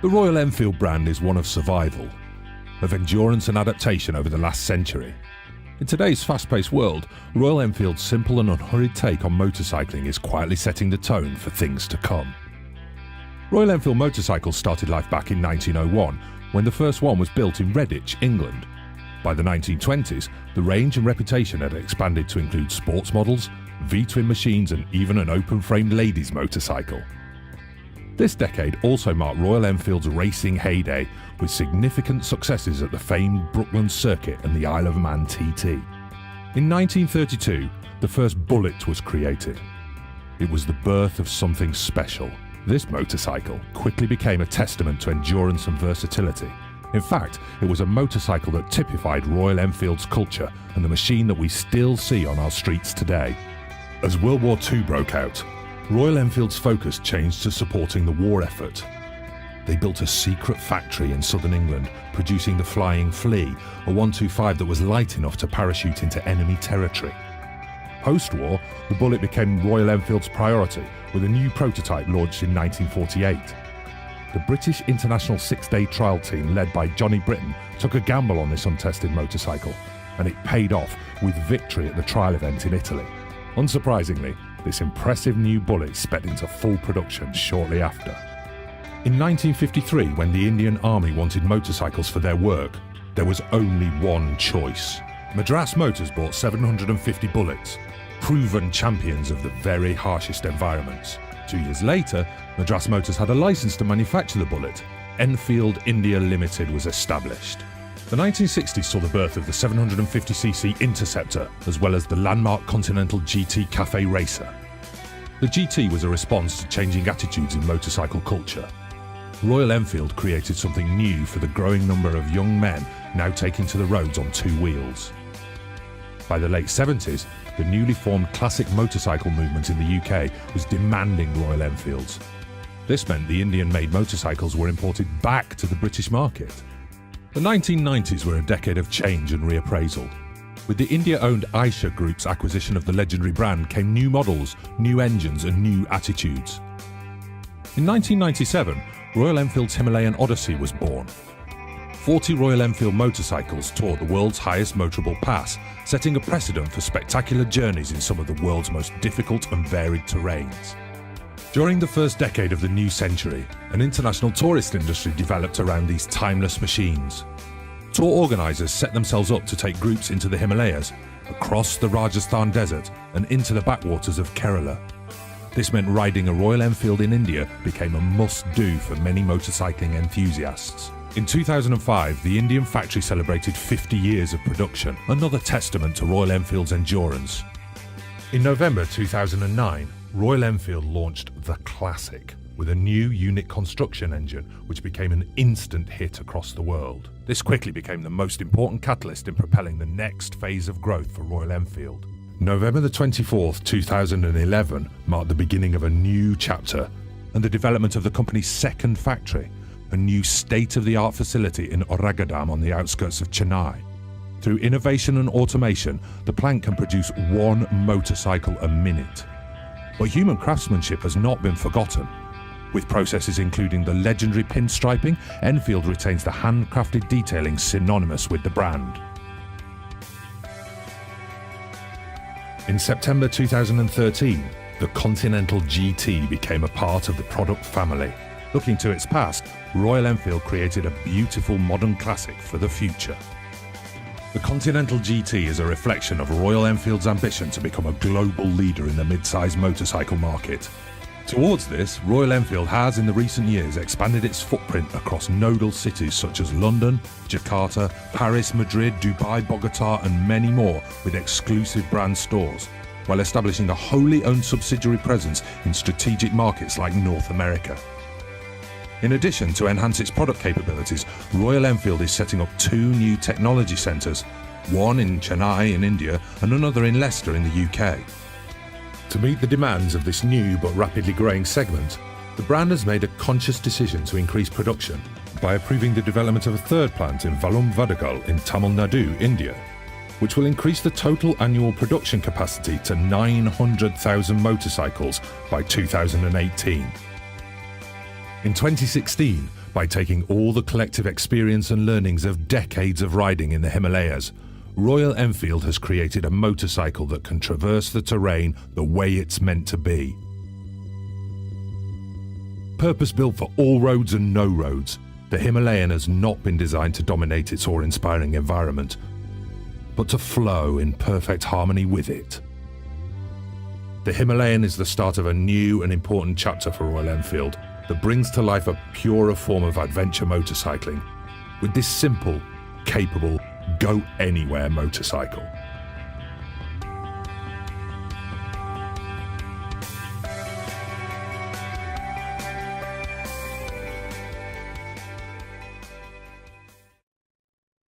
The Royal Enfield brand is one of survival, of endurance and adaptation over the last century. In today's fast-paced world, Royal Enfield's simple and unhurried take on motorcycling is quietly setting the tone for things to come. Royal Enfield motorcycles started life back in 1901, when the first one was built in Redditch, England. By the 1920s, the range and reputation had expanded to include sports models, V-twin machines and even an open-framed ladies' motorcycle. This decade also marked Royal Enfield's racing heyday, with significant successes at the famed Brooklands Circuit and the Isle of Man TT. In 1932, the first Bullet was created. It was the birth of something special. This motorcycle quickly became a testament to endurance and versatility. In fact, it was a motorcycle that typified Royal Enfield's culture and the machine that we still see on our streets today. As World War II broke out, Royal Enfield's focus changed to supporting the war effort. They built a secret factory in southern England, producing the Flying Flea, a 125 that was light enough to parachute into enemy territory. Post-war, the Bullet became Royal Enfield's priority, with a new prototype launched in 1948. The British International six-day trial team, led by Johnny Britton, took a gamble on this untested motorcycle, and it paid off with victory at the trial event in Italy. Unsurprisingly, this impressive new Bullet sped into full production shortly after. In 1953, when the Indian Army wanted motorcycles for their work, there was only one choice. Madras Motors bought 750 Bullets, proven champions of the very harshest environments. 2 years later, Madras Motors had a license to manufacture the Bullet. Enfield India Limited was established. The 1960s saw the birth of the 750cc Interceptor, as well as the landmark Continental GT Cafe Racer. The GT was a response to changing attitudes in motorcycle culture. Royal Enfield created something new for the growing number of young men now taking to the roads on two wheels. By the late 70s, the newly formed classic motorcycle movement in the UK was demanding Royal Enfields. This meant the Indian-made motorcycles were imported back to the British market. The 1990s were a decade of change and reappraisal. With the India-owned Eicher Group's acquisition of the legendary brand came new models, new engines and new attitudes. In 1997, Royal Enfield's Himalayan Odyssey was born. 40 Royal Enfield motorcycles toured the world's highest motorable pass, setting a precedent for spectacular journeys in some of the world's most difficult and varied terrains. During the first decade of the new century, an international tourist industry developed around these timeless machines. Tour organisers set themselves up to take groups into the Himalayas, across the Rajasthan desert and into the backwaters of Kerala. This meant riding a Royal Enfield in India became a must-do for many motorcycling enthusiasts. In 2005, the Indian factory celebrated 50 years of production, another testament to Royal Enfield's endurance. In November 2009, Royal Enfield launched the Classic with a new unit construction engine which became an instant hit across the world. This quickly became the most important catalyst in propelling the next phase of growth for Royal Enfield. November the 24th, 2011 marked the beginning of a new chapter and the development of the company's second factory, a new state-of-the-art facility in Oragadam on the outskirts of Chennai. Through innovation and automation, the plant can produce one motorcycle a minute. But human craftsmanship has not been forgotten. With processes including the legendary pinstriping, Enfield retains the handcrafted detailing synonymous with the brand. In September 2013, the Continental GT became a part of the product family. Looking to its past, Royal Enfield created a beautiful modern classic for the future. The Continental GT is a reflection of Royal Enfield's ambition to become a global leader in the mid-size motorcycle market. Towards this, Royal Enfield has in the recent years expanded its footprint across nodal cities such as London, Jakarta, Paris, Madrid, Dubai, Bogota and many more with exclusive brand stores, while establishing a wholly owned subsidiary presence in strategic markets like North America. In addition, to enhance its product capabilities, Royal Enfield is setting up 2 new technology centres, one in Chennai in India and another in Leicester in the UK. To meet the demands of this new but rapidly growing segment, the brand has made a conscious decision to increase production by approving the development of a third plant in Vallam Vadagal in Tamil Nadu, India, which will increase the total annual production capacity to 900,000 motorcycles by 2018. In 2016, By taking all the collective experience and learnings of decades of riding in the Himalayas, Royal Enfield has created a motorcycle that can traverse the terrain the way it's meant to be. Purpose-built for all roads and no roads, the Himalayan has not been designed to dominate its awe-inspiring environment, but to flow in perfect harmony with it. The Himalayan is the start of a new and important chapter for Royal Enfield that brings to life a purer form of adventure motorcycling with this simple, capable, go-anywhere motorcycle.